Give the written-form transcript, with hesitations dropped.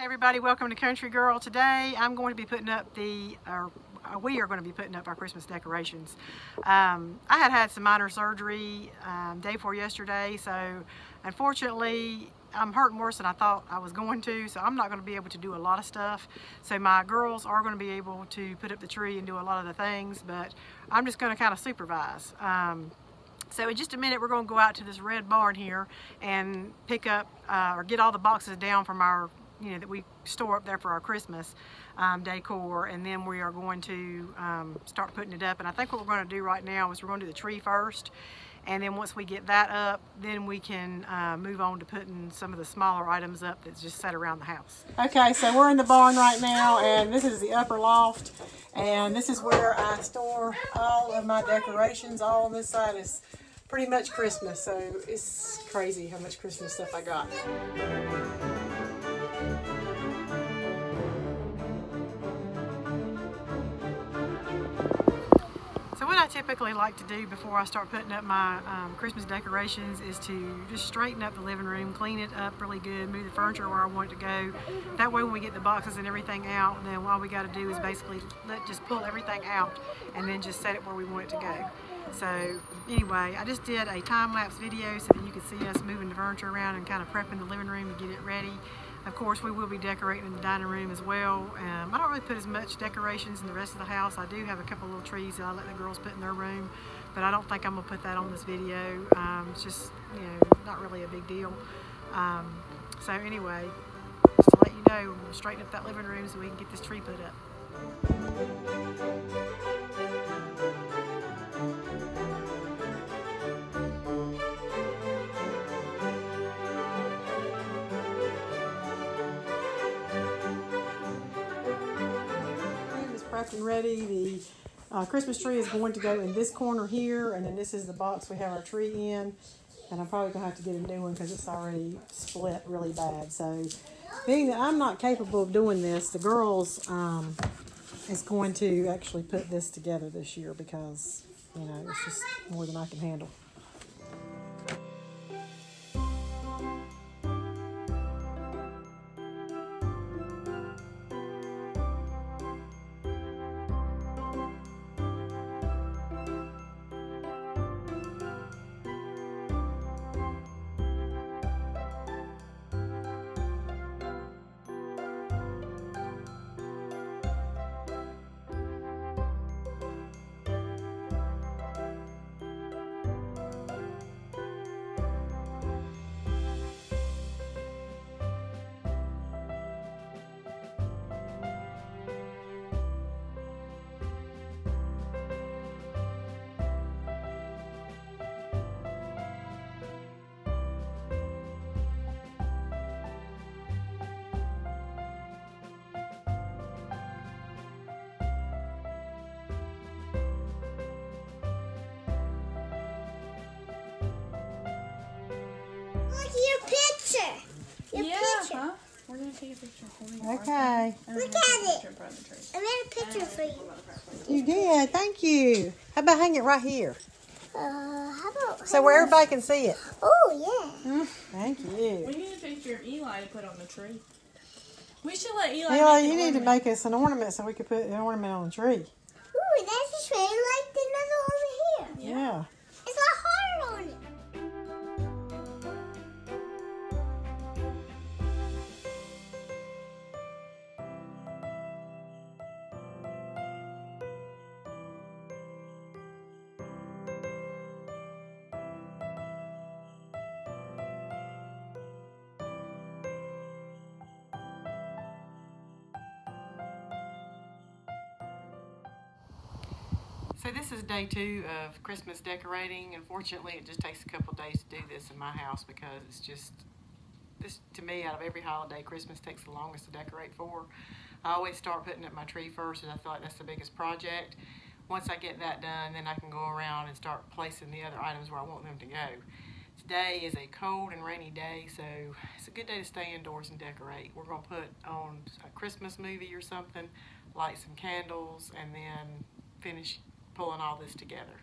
Hey everybody, welcome to Country Girl. Today I'm going to be putting up we are going to be putting up our Christmas decorations. I had some minor surgery day before yesterday, so unfortunately I'm hurting worse than I thought I was going to, so I'm not going to be able to do a lot of stuff. So my girls are going to be able to put up the tree and do a lot of the things, but I'm just going to kind of supervise. So in just a minute we're going to go out to this red barn here and pick up or get all the boxes down from our that we store up there for our Christmas decor, and then we are going to start putting it up. And I think what we're going to do right now is we're going to do the tree first, and then once we get that up, then we can move on to putting some of the smaller items up that's just set around the house. Okay, so we're in the barn right now, and this is the upper loft, and this is where I store all of my decorations. All on this side is pretty much Christmas, so it's crazy how much Christmas stuff I got. So what I typically like to do before I start putting up my Christmas decorations is to just straighten up the living room, clean it up really good, move the furniture where I want it to go. That way when we get the boxes and everything out, then all we got to do is basically just pull everything out and then just set it where we want it to go. So anyway, I just did a time-lapse video so that you could see us moving the furniture around and kind of prepping the living room to get it ready. Of course, we will be decorating in the dining room as well. I don't really put as much decorations in the rest of the house. I do have a couple little trees that I let the girls put in their room, but I don't think I'm gonna put that on this video. It's just, not really a big deal. So anyway, just to let you know, we'll straighten up that living room so we can get this tree put up. Prepped and ready. The Christmas tree is going to go in this corner here, and then this is the box we have our tree in, and I'm probably going to have to get a new one because it's already split really bad. So being that I'm not capable of doing this, the girls is going to actually put this together this year because it's just more than I can handle. Your picture. Your picture. Huh? We're going to take a picture for you. Okay. Look at it. I made a picture for you. You did. Thank you. How about hang it right here? How about... So where everybody can see it. Oh, yeah. Thank you. We need a picture of Eli to put on the tree. We should let Eli Eli, make you need to make us an ornament so we can put an ornament on the tree. Ooh, that's a tree like another over here. Yeah. It's a heart on it. So this is day 2 of Christmas decorating. Unfortunately, it just takes a couple days to do this in my house because it's just, this to me, out of every holiday, Christmas takes the longest to decorate for. I always start putting up my tree first, and I feel like that's the biggest project. Once I get that done, then I can go around and start placing the other items where I want them to go. Today is a cold and rainy day, so it's a good day to stay indoors and decorate. We're going to put on a Christmas movie or something, light some candles, and then finish pulling all this together.